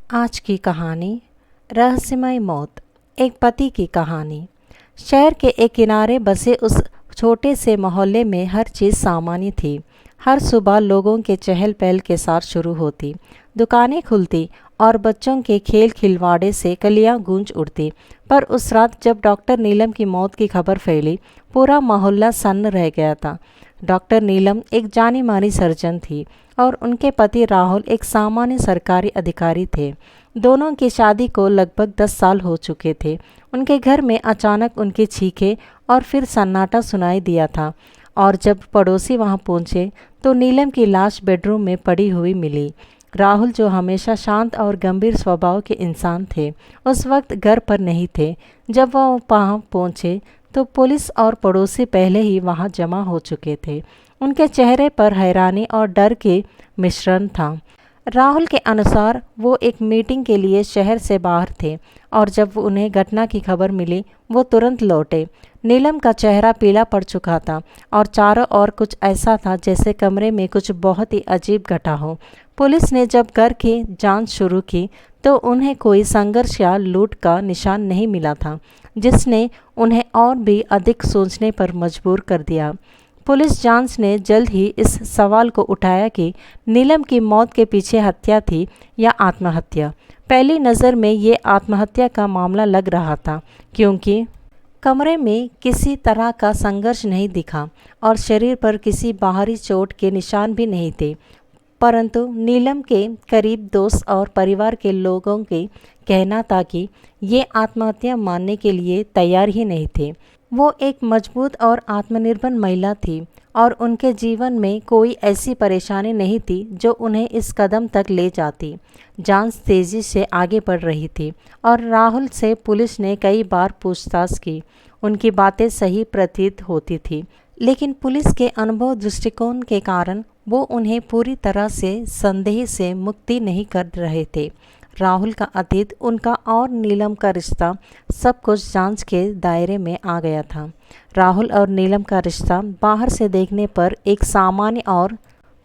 आज की कहानी रहस्यमय मौत। एक पति की कहानी। शहर के एक किनारे बसे उस छोटे से मोहल्ले में हर चीज़ सामान्य थी। हर सुबह लोगों के चहल पहल के साथ शुरू होती, दुकानें खुलती और बच्चों के खेल खिलवाड़े से कलियां गूंज उठती। पर उस रात जब डॉक्टर नीलम की मौत की खबर फैली, पूरा मोहल्ला सन्न रह गया था। डॉक्टर नीलम एक जानी मानी सर्जन थी और उनके पति राहुल एक सामान्य सरकारी अधिकारी थे। दोनों की शादी को लगभग 10 साल हो चुके थे। उनके घर में अचानक उनकी चीखें और फिर सन्नाटा सुनाई दिया था, और जब पड़ोसी वहां पहुंचे तो नीलम की लाश बेडरूम में पड़ी हुई मिली। राहुल, जो हमेशा शांत और गंभीर स्वभाव के इंसान थे, उस वक्त घर पर नहीं थे। जब वह वहां पहुंचे तो पुलिस और पड़ोसी पहले ही वहां जमा हो चुके थे। उनके चेहरे पर हैरानी और डर के मिश्रण था। राहुल के अनुसार वो एक मीटिंग के लिए शहर से बाहर थे और जब उन्हें घटना की खबर मिली वो तुरंत लौटे। नीलम का चेहरा पीला पड़ चुका था और चारों ओर कुछ ऐसा था जैसे कमरे में कुछ बहुत ही अजीब घटा हो। पुलिस ने जब घर की जांच शुरू की तो उन्हें कोई संघर्ष या लूट का निशान नहीं मिला था, जिसने उन्हें और भी अधिक सोचने पर मजबूर कर दिया। पुलिस जांच ने जल्द ही इस सवाल को उठाया कि नीलम की मौत के पीछे हत्या थी या आत्महत्या। पहली नज़र में ये आत्महत्या का मामला लग रहा था, क्योंकि कमरे में किसी तरह का संघर्ष नहीं दिखा और शरीर पर किसी बाहरी चोट के निशान भी नहीं थे। परंतु नीलम के करीब दोस्त और परिवार के लोगों के कहना था कि ये आत्महत्या मानने के लिए तैयार ही नहीं थे। वो एक मजबूत और आत्मनिर्भर महिला थी और उनके जीवन में कोई ऐसी परेशानी नहीं थी जो उन्हें इस कदम तक ले जाती। जांच तेजी से आगे बढ़ रही थी और राहुल से पुलिस ने कई बार पूछताछ की। उनकी बातें सही प्रतीत होती थी, लेकिन पुलिस के अनुभव दृष्टिकोण के कारण वो उन्हें पूरी तरह से संदेह से मुक्ति नहीं कर रहे थे। राहुल का अतीत, उनका और नीलम का रिश्ता, सब कुछ जांच के दायरे में आ गया था। राहुल और नीलम का रिश्ता बाहर से देखने पर एक सामान्य और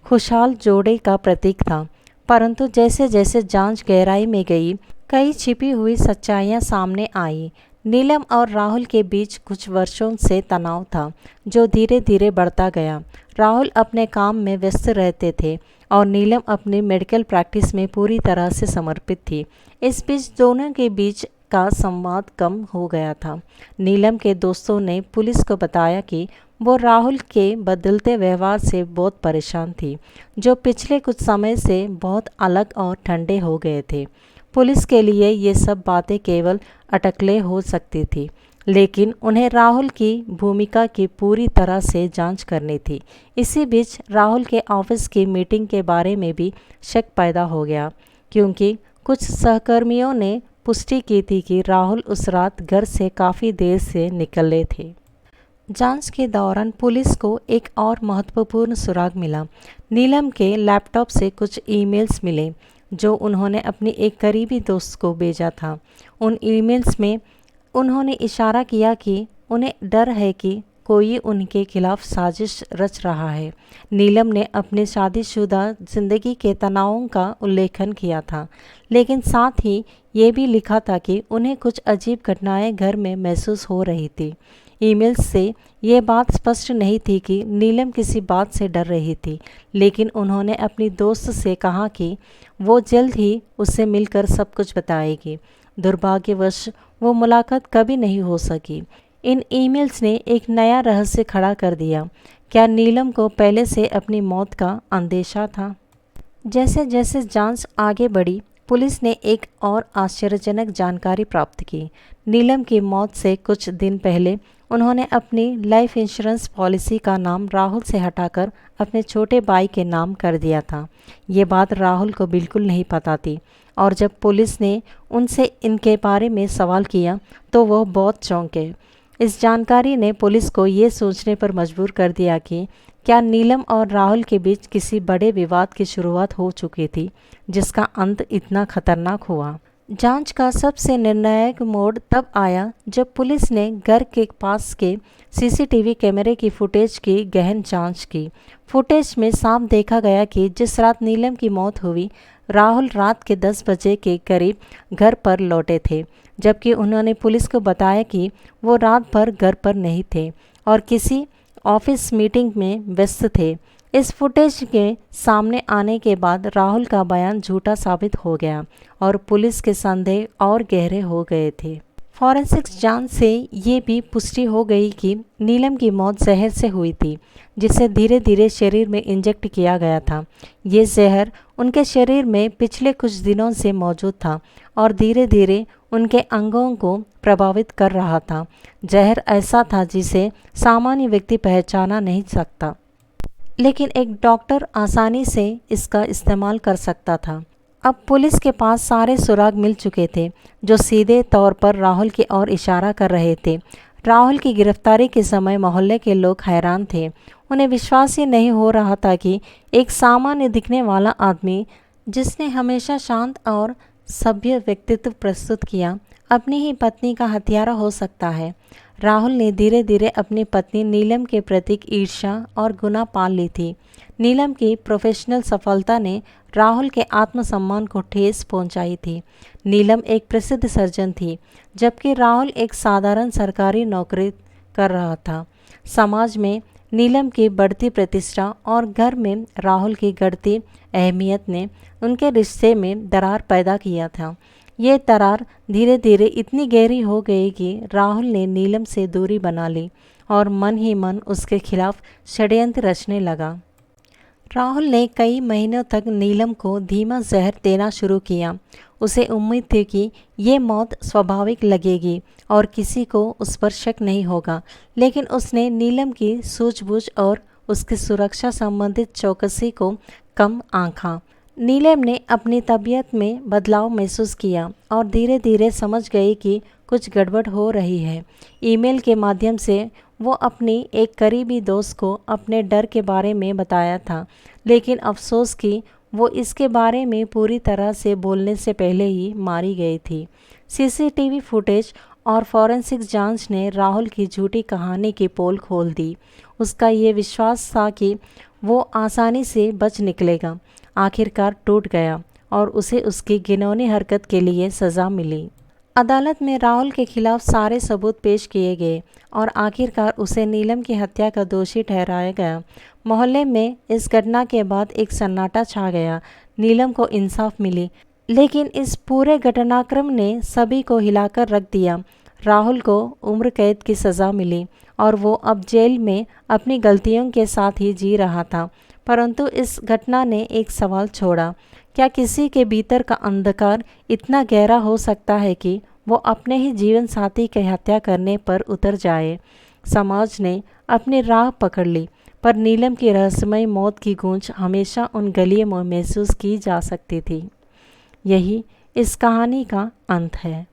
खुशहाल जोड़े का प्रतीक था, परंतु जैसे जैसे जांच गहराई में गई, कई छिपी हुई सच्चाइयां सामने आई। नीलम और राहुल के बीच कुछ वर्षों से तनाव था, जो धीरे धीरे बढ़ता गया। राहुल अपने काम में व्यस्त रहते थे और नीलम अपनी मेडिकल प्रैक्टिस में पूरी तरह से समर्पित थी। इस बीच दोनों के बीच का संवाद कम हो गया था। नीलम के दोस्तों ने पुलिस को बताया कि वो राहुल के बदलते व्यवहार से बहुत परेशान थी, जो पिछले कुछ समय से बहुत अलग और ठंडे हो गए थे। पुलिस के लिए ये सब बातें केवल अटकलें हो सकती थी, लेकिन उन्हें राहुल की भूमिका की पूरी तरह से जांच करनी थी। इसी बीच राहुल के ऑफिस की मीटिंग के बारे में भी शक पैदा हो गया, क्योंकि कुछ सहकर्मियों ने पुष्टि की थी कि राहुल उस रात घर से काफ़ी देर से निकले थे। जांच के दौरान पुलिस को एक और महत्वपूर्ण सुराग मिला। नीलम के लैपटॉप से कुछ ईमेल्स मिले जो उन्होंने अपनी एक करीबी दोस्त को भेजा था। उन ईमेल्स में उन्होंने इशारा किया कि उन्हें डर है कि कोई उनके खिलाफ साजिश रच रहा है। नीलम ने अपनी शादीशुदा जिंदगी के तनावों का उल्लेखन किया था, लेकिन साथ ही ये भी लिखा था कि उन्हें कुछ अजीब घटनाएं घर में महसूस हो रही थी। ईमेल्स से ये बात स्पष्ट नहीं थी कि नीलम किसी बात से डर रही थी, लेकिन उन्होंने अपनी दोस्त से कहा कि वो जल्द ही उससे मिलकर सब कुछ बताएगी। दुर्भाग्यवश वो मुलाकात कभी नहीं हो सकी। इन ईमेल्स ने एक नया रहस्य खड़ा कर दिया। क्या नीलम को पहले से अपनी मौत का अंदेशा था? जैसे जैसे जांच आगे बढ़ी, पुलिस ने एक और आश्चर्यजनक जानकारी प्राप्त की। नीलम की मौत से कुछ दिन पहले उन्होंने अपनी लाइफ इंश्योरेंस पॉलिसी का नाम राहुल से हटाकर अपने छोटे भाई के नाम कर दिया था। ये बात राहुल को बिल्कुल नहीं पता थी, और जब पुलिस ने उनसे इनके बारे में सवाल किया तो वो बहुत चौंके। इस जानकारी ने पुलिस को ये सोचने पर मजबूर कर दिया कि क्या नीलम और राहुल के बीच किसी बड़े विवाद की शुरुआत हो चुकी थी, जिसका अंत इतना खतरनाक हुआ। जांच का सबसे निर्णायक मोड़ तब आया जब पुलिस ने घर के पास के सीसीटीवी कैमरे की फुटेज की गहन जांच की। फुटेज में साफ देखा गया कि जिस रात नीलम की मौत हुई, राहुल रात के 10 बजे के करीब घर पर लौटे थे, जबकि उन्होंने पुलिस को बताया कि वो रात भर घर पर नहीं थे और किसी ऑफिस मीटिंग में व्यस्त थे। इस फुटेज के सामने आने के बाद राहुल का बयान झूठा साबित हो गया और पुलिस के संदेह और गहरे हो गए थे। फॉरेंसिक्स जांच से ये भी पुष्टि हो गई कि नीलम की मौत जहर से हुई थी, जिसे धीरे धीरे शरीर में इंजेक्ट किया गया था। ये जहर उनके शरीर में पिछले कुछ दिनों से मौजूद था और धीरे धीरे उनके अंगों को प्रभावित कर रहा था। जहर ऐसा था जिसे सामान्य व्यक्ति पहचाना नहीं सकता, लेकिन एक डॉक्टर आसानी से इसका इस्तेमाल कर सकता था। अब पुलिस के पास सारे सुराग मिल चुके थे जो सीधे तौर पर राहुल की ओर इशारा कर रहे थे। राहुल की गिरफ्तारी के समय मोहल्ले के लोग हैरान थे। उन्हें विश्वास ही नहीं हो रहा था कि एक सामान्य दिखने वाला आदमी, जिसने हमेशा शांत और सभ्य व्यक्तित्व प्रस्तुत किया, अपनी ही पत्नी का हत्यारा हो सकता है। राहुल ने धीरे धीरे अपनी पत्नी नीलम के प्रति ईर्ष्या और गुनाह पाल ली थी। नीलम की प्रोफेशनल सफलता ने राहुल के आत्मसम्मान को ठेस पहुंचाई थी। नीलम एक प्रसिद्ध सर्जन थी, जबकि राहुल एक साधारण सरकारी नौकरी कर रहा था। समाज में नीलम की बढ़ती प्रतिष्ठा और घर में राहुल की बढ़ती अहमियत ने उनके रिश्ते में दरार पैदा किया था। ये दरार धीरे धीरे इतनी गहरी हो गई कि राहुल ने नीलम से दूरी बना ली और मन ही मन उसके खिलाफ षड्यंत्र रचने लगा। राहुल ने कई महीनों तक नीलम को धीमा जहर देना शुरू किया। उसे उम्मीद थी कि ये मौत स्वाभाविक लगेगी और किसी को उस पर शक नहीं होगा, लेकिन उसने नीलम की सूझबूझ और उसकी सुरक्षा संबंधित चौकसी को कम आंका। नीलम ने अपनी तबीयत में बदलाव महसूस किया और धीरे धीरे समझ गई कि कुछ गड़बड़ हो रही है। ईमेल के माध्यम से वो अपनी एक करीबी दोस्त को अपने डर के बारे में बताया था, लेकिन अफसोस कि वो इसके बारे में पूरी तरह से बोलने से पहले ही मारी गई थी। सीसीटीवी फुटेज और फॉरेंसिक जांच ने राहुल की झूठी कहानी की पोल खोल दी। उसका ये विश्वास था कि वो आसानी से बच निकलेगा, आखिरकार टूट गया और उसे उसकी घिनौनी हरकत के लिए सज़ा मिली। अदालत में राहुल के खिलाफ सारे सबूत पेश किए गए और आखिरकार उसे नीलम की हत्या का दोषी ठहराया गया। मोहल्ले में इस घटना के बाद एक सन्नाटा छा गया। नीलम को इंसाफ मिली, लेकिन इस पूरे घटनाक्रम ने सभी को हिलाकर रख दिया। राहुल को उम्र कैद की सज़ा मिली और वो अब जेल में अपनी गलतियों के साथ ही जी रहा था। परंतु इस घटना ने एक सवाल छोड़ा, क्या किसी के भीतर का अंधकार इतना गहरा हो सकता है कि वो अपने ही जीवन साथी की हत्या करने पर उतर जाए? समाज ने अपनी राह पकड़ ली, पर नीलम की रहस्यमय मौत की गूंज हमेशा उन गलियों में महसूस की जा सकती थी। यही इस कहानी का अंत है।